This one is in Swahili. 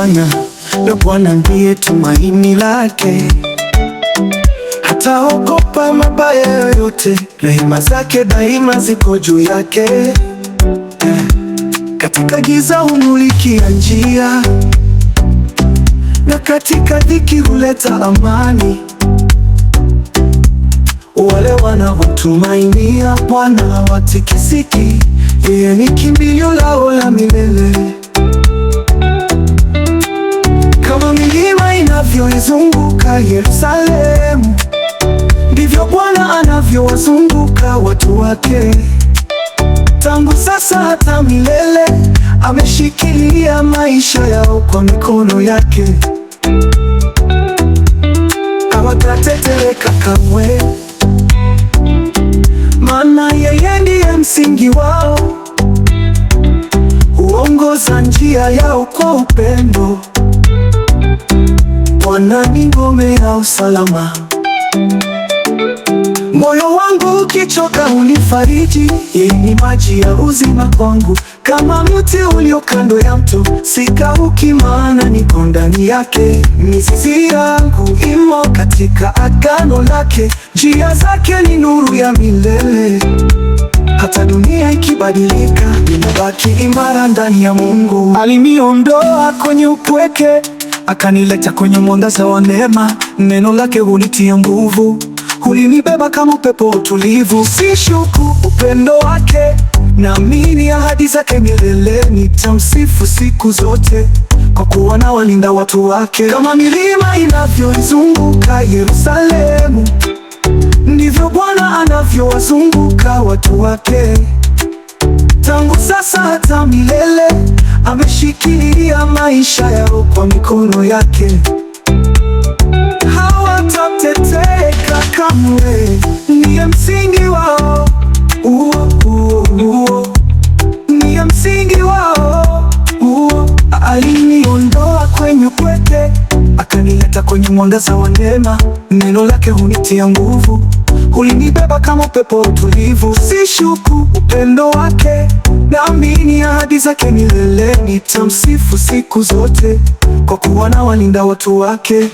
Bwana, na Bwana ndiye tumaini lake. Hataogopa mabaya yoyote, rehema zake daima ziko juu yake. Katika giza humulikia njia, na katika dhiki huleta amani. Wale wanaotumainia Bwana hawatikisiki, yeye ni kimbilio lao la milele. Kama milima inavyoizunguka Yerusalemu, ndivyo Bwana anavyowazunguka watu wake. Tangu sasa hata milele, ameshikilia maisha yao kwa mikono yake. Hawatatetereka kamwe, maana yeye ndiye msingi wao. Huongoza njia yao kwa upendo. Bwana ni ngome ya usalama. Moyo wangu ukichoka unifariji, yeye ni maji ya uzima kwangu. Kama mti ulio kando ya mto, sikauki, maana niko ndani yake. Mizizi yangu imo katika agano lake, njia zake ni nuru ya milele. Hata dunia ikibadilika, ninabaki imara ndani ya Mungu. Aliniondoa kwenye upweke, akanileta kwenye mwangaza wa neema. Neno lake hunitia nguvu, hulinibeba kama upepo utulivu. Sishuku upendo wake, naamini ahadi zake milele. Nitamsifu siku zote, kwa kuwa anawalinda watu wake. Kama milima inavyoizunguka Yerusalemu, ndivyo Bwana anavyowazunguka watu wake. Tangu sasa hata milele, ameshikilia maisha yao kwa mikono yake. Hawatatetereka kamwe, ndiye msingi wao. Ndiye msingi wao. Aliniondoa kwenye upweke, akanileta kwenye mwangaza wa neema. Neno lake hunitia nguvu, hulinibeba kama upepo utulivu. Sishuku upendo wake, naamini ahadi zake milele. Nitamsifu siku zote, kwa kuwa anawalinda watu wake.